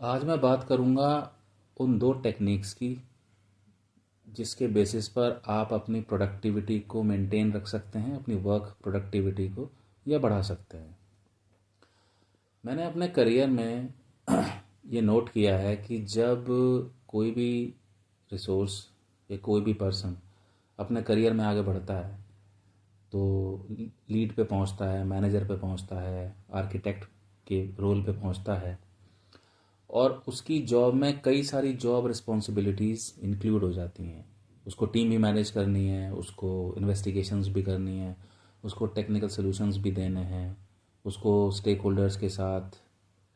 आज मैं बात करूंगा उन दो टेक्निक्स की जिसके बेसिस पर आप अपनी प्रोडक्टिविटी को मेंटेन रख सकते हैं, अपनी वर्क प्रोडक्टिविटी को या बढ़ा सकते हैं। मैंने अपने करियर में ये नोट किया है कि जब कोई भी रिसोर्स या कोई भी पर्सन अपने करियर में आगे बढ़ता है तो लीड पे पहुंचता है, मैनेजर पे पहुंचता है, आर्किटेक्ट के रोल पे पहुंचता है और उसकी जॉब में कई सारी जॉब रिस्पॉन्सिबिलिटीज़ इंक्लूड हो जाती हैं। उसको टीम भी मैनेज करनी है, उसको इन्वेस्टिगेशंस भी करनी है, उसको टेक्निकल सॉल्यूशंस भी देने हैं, उसको स्टेक होल्डर्स के साथ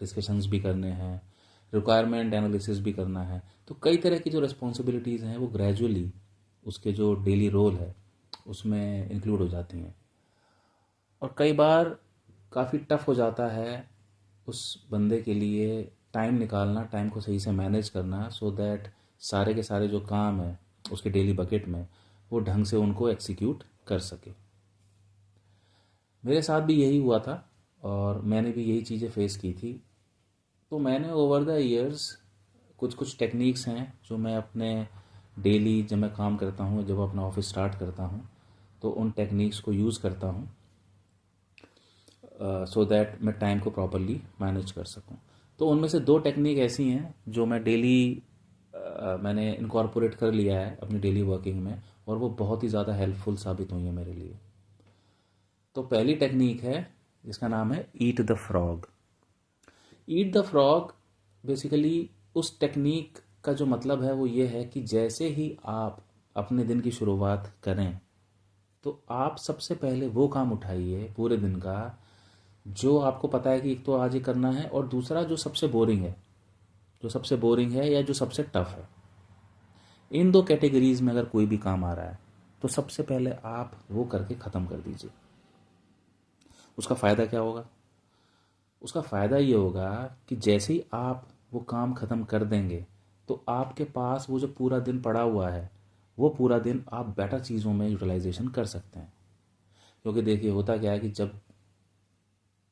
डिस्कशंस भी करने हैं, रिक्वायरमेंट एनालिसिस भी करना है। तो कई तरह की जो रिस्पॉन्सिबिलिटीज़ हैं वो ग्रेजुअली उसके जो डेली रोल है उसमें इंक्लूड हो जाती हैं। और कई बार काफ़ी टफ हो जाता है उस बंदे के लिए टाइम निकालना, टाइम को सही से मैनेज करना, सो दैट सारे के सारे जो काम है उसके डेली बकेट में वो ढंग से उनको एग्जीक्यूट कर सके। मेरे साथ भी यही हुआ था और मैंने भी यही चीज़ें फेस की थी। तो मैंने ओवर द ईयर्स कुछ कुछ टेक्निक्स हैं जो मैं अपने डेली जब मैं काम करता हूँ, जब अपना ऑफिस स्टार्ट करता हूँ तो उन टेक्निक्स को यूज़ करता हूँ सो दैट मैं टाइम को प्रॉपरली मैनेज कर सकूं। तो उनमें से दो टेक्निक ऐसी हैं जो मैं डेली मैंने इनकॉर्पोरेट कर लिया है अपनी डेली वर्किंग में और वो बहुत ही ज़्यादा हेल्पफुल साबित हुई है मेरे लिए। तो पहली टेक्निक है जिसका नाम है eat the frog. Eat the frog basically उस टेक्निक का जो मतलब है वो ये है कि जैसे ही आप अपने दिन की शुरुआत करें तो आप सबसे पहले वो काम उठाइए पूरे दिन का जो आपको पता है कि एक तो आज ही करना है और दूसरा जो सबसे बोरिंग है, जो सबसे बोरिंग है या जो सबसे टफ है। इन दो कैटेगरीज में अगर कोई भी काम आ रहा है तो सबसे पहले आप वो करके ख़त्म कर दीजिए। उसका फ़ायदा क्या होगा? उसका फ़ायदा ये होगा कि जैसे ही आप वो काम ख़त्म कर देंगे तो आपके पास वो जो पूरा दिन पड़ा हुआ है वो पूरा दिन आप बेटर चीज़ों में यूटिलाइजेशन कर सकते हैं। क्योंकि देखिए होता क्या है कि जब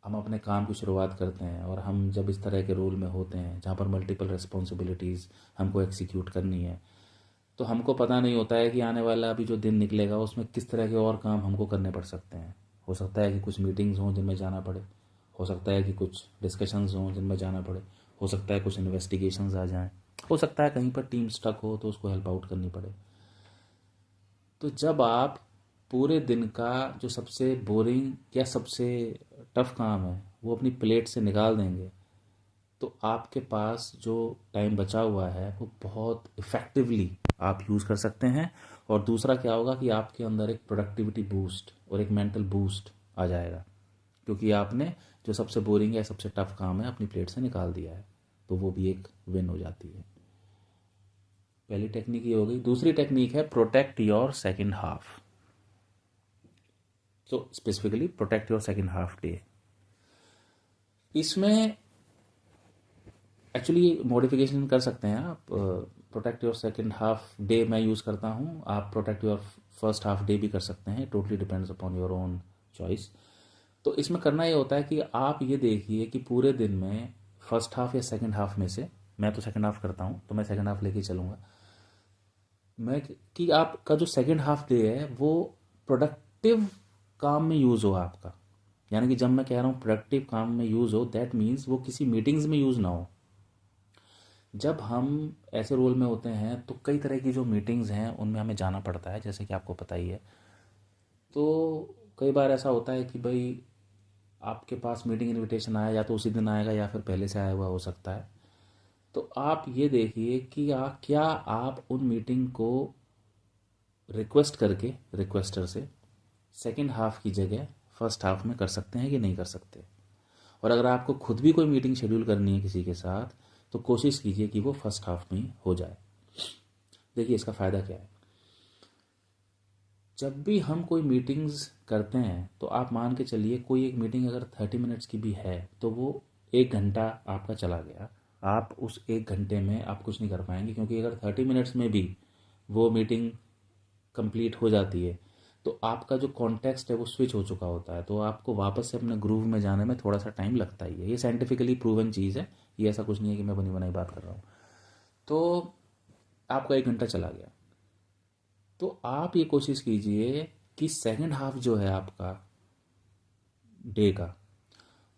हम अपने काम की शुरुआत करते हैं और हम जब इस तरह के रोल में होते हैं जहाँ पर मल्टीपल रिस्पॉन्सिबिलिटीज़ हमको एग्जीक्यूट करनी है तो हमको पता नहीं होता है कि आने वाला अभी जो दिन निकलेगा उसमें किस तरह के और काम हमको करने पड़ सकते हैं। हो सकता है कि कुछ मीटिंग्स हों जिनमें जाना पड़े, हो सकता है कि कुछ डिस्कशंस हों जिनमें जाना पड़े, हो सकता है कुछ इन्वेस्टिगेशंस आ जाएं, हो सकता है कहीं पर टीम स्टक हो तो उसको हेल्प आउट करनी पड़े। तो जब आप पूरे दिन का जो सबसे बोरिंग या सबसे टफ काम है वो अपनी प्लेट से निकाल देंगे तो आपके पास जो टाइम बचा हुआ है वो बहुत इफ़ेक्टिवली आप यूज़ कर सकते हैं। और दूसरा क्या होगा कि आपके अंदर एक प्रोडक्टिविटी बूस्ट और एक मेंटल बूस्ट आ जाएगा क्योंकि आपने जो सबसे बोरिंग या सबसे टफ काम है अपनी प्लेट से निकाल दिया है। तो वो भी एक विन हो जाती है। पहली टेक्निक ये हो गई। दूसरी टेक्निक है प्रोटेक्ट योर सेकेंड हाफ। तो specifically protect your second half day. इसमें एक्चुअली मॉडिफिकेशन कर सकते हैं आप। Protect your second half day मैं यूज़ करता हूँ, आप protect your first half day भी कर सकते हैं। Totally depends upon your own choice. तो इसमें करना ये होता है कि आप ये देखिए कि पूरे दिन में फर्स्ट हाफ या सेकेंड हाफ में से, मैं तो सेकेंड हाफ करता हूँ तो मैं सेकेंड हाफ लेके चलूँगा मैं, कि आपका जो सेकेंड हाफ डे है वो प्रोडक्टिव काम में यूज़ हो आपका। यानी कि जब मैं कह रहा हूँ प्रोडक्टिव काम में यूज़ हो, दैट मीन्स वो किसी मीटिंग्स में यूज़ ना हो। जब हम ऐसे रोल में होते हैं तो कई तरह की जो मीटिंग्स हैं उनमें हमें जाना पड़ता है, जैसे कि आपको पता ही है। तो कई बार ऐसा होता है कि भाई आपके पास मीटिंग इनविटेशन आया, या तो उसी दिन आएगा या फिर पहले से आया हुआ हो सकता है। तो आप ये देखिए कि क्या आप उन मीटिंग को रिक्वेस्ट करके रिक्वेस्टर से सेकेंड हाफ की जगह फर्स्ट हाफ में कर सकते हैं कि नहीं कर सकते। और अगर आपको खुद भी कोई मीटिंग शेड्यूल करनी है किसी के साथ तो कोशिश कीजिए कि वो फर्स्ट हाफ में ही हो जाए। देखिए इसका फ़ायदा क्या है। जब भी हम कोई मीटिंग्स करते हैं तो आप मान के चलिए कोई एक मीटिंग अगर 30 मिनट्स की भी है तो वो 1 घंटा आपका चला गया। आप उस 1 घंटे में आप कुछ नहीं कर पाएंगे क्योंकि अगर 30 मिनट्स में भी वो मीटिंग कंप्लीट हो जाती है तो आपका जो कॉन्टेक्स्ट है वो स्विच हो चुका होता है। तो आपको वापस से अपने ग्रूव में जाने में थोड़ा सा टाइम लगता ही है। ये साइंटिफिकली प्रूवन चीज़ है, ये ऐसा कुछ नहीं है कि मैं बनी बनाई बात कर रहा हूँ। तो आपका 1 घंटा चला गया, तो आप ये कोशिश कीजिए कि सेकंड हाफ जो है आपका डे का,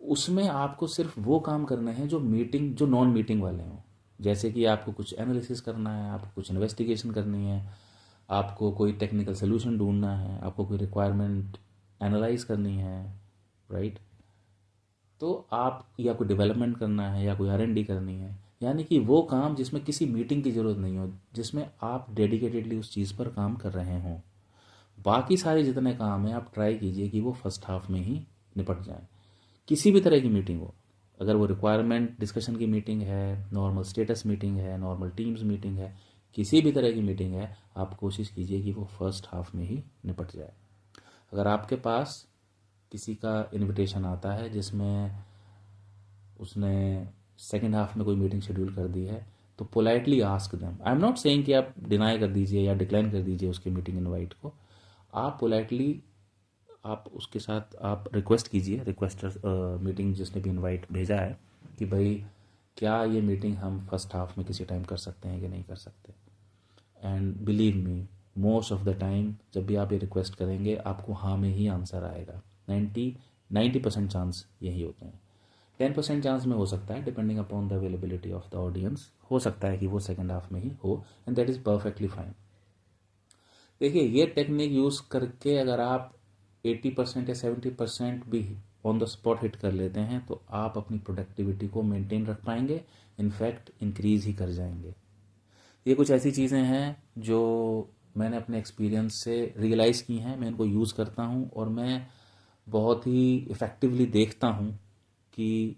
उसमें आपको सिर्फ वो काम करने हैं जो नॉन मीटिंग वाले हों। जैसे कि आपको कुछ एनालिसिस करना है, आपको कुछ इन्वेस्टिगेशन करनी है, आपको कोई टेक्निकल सोल्यूशन ढूंढना है, आपको कोई रिक्वायरमेंट एनालाइज करनी है, राइट। तो आप या कोई डेवलपमेंट करना है या कोई R&D करनी है, यानी कि वो काम जिसमें किसी मीटिंग की ज़रूरत नहीं हो, जिसमें आप डेडिकेटेडली उस चीज़ पर काम कर रहे हों। बाकी सारे जितने काम हैं आप ट्राई कीजिए कि वो फर्स्ट हाफ में ही निपट जाएं। किसी भी तरह की मीटिंग हो, अगर वो रिक्वायरमेंट डिस्कशन की मीटिंग है, नॉर्मल स्टेटस मीटिंग है, नॉर्मल टीम्स मीटिंग है, किसी भी तरह की मीटिंग है, आप कोशिश कीजिए कि वो फर्स्ट हाफ में ही निपट जाए। अगर आपके पास किसी का इनविटेशन आता है जिसमें उसने सेकेंड हाफ में कोई मीटिंग शेड्यूल कर दी है, तो politely ask them. I am not saying कि आप डिनाई कर दीजिए या डिक्लाइन कर दीजिए उसके मीटिंग इनवाइट को। आप पोलाइटली आप उसके साथ आप रिक्वेस्ट कीजिए, रिक्वेस्टर मीटिंग जिसने भी इनवाइट भेजा है, कि भाई क्या ये मीटिंग हम फर्स्ट हाफ में किसी टाइम कर सकते हैं कि नहीं कर सकते। And believe me, most of the time जब भी आप ये रिक्वेस्ट करेंगे आपको हाँ में ही आंसर आएगा। 90% चांस यही होते हैं। 10% चांस में हो सकता है, depending upon the availability of the audience, हो सकता है कि वो सेकेंड हाफ में ही हो, and that is perfectly fine. देखिए, ये टेक्निक यूज़ करके अगर आप 80% या 70% भी ऑन द स्पॉट हिट कर लेते हैं तो आप अपनी प्रोडक्टिविटी को मेंटेन रख पाएंगे, इनफैक्ट इंक्रीज ही कर जाएंगे। ये कुछ ऐसी चीज़ें हैं जो मैंने अपने एक्सपीरियंस से रियलाइज़ की हैं, मैं इनको यूज़ करता हूँ और मैं बहुत ही इफ़ेक्टिवली देखता हूँ कि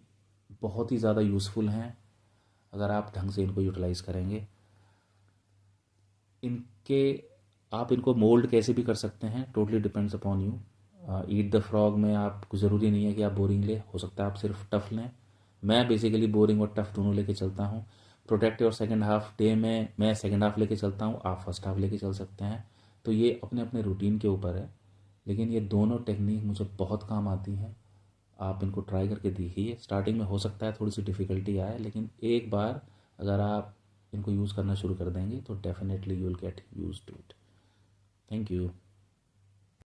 बहुत ही ज़्यादा यूज़फुल हैं अगर आप ढंग से इनको यूटिलाइज़ करेंगे। इनके आप इनको मोल्ड कैसे भी कर सकते हैं, totally depends upon you. Eat the frog में आपको ज़रूरी नहीं है कि आप बोरिंग ले, हो सकता है आप सिर्फ टफ लें। मैं बेसिकली बोरिंग और टफ दोनों लेके चलता हूँ। प्रोटेक्ट और सेकेंड हाफ डे में मैं सेकेंड हाफ लेके चलता हूँ, आप फर्स्ट हाफ लेके चल सकते हैं। तो ये अपने अपने रूटीन के ऊपर है, लेकिन ये दोनों टेक्निक मुझे बहुत काम आती हैं। आप इनको ट्राई करके देखिए। स्टार्टिंग में हो सकता है थोड़ी सी डिफ़िकल्टी आए, लेकिन एक बार अगर आप इनको यूज़ करना शुरू कर देंगे तो definitely you will get used to it. Thank you.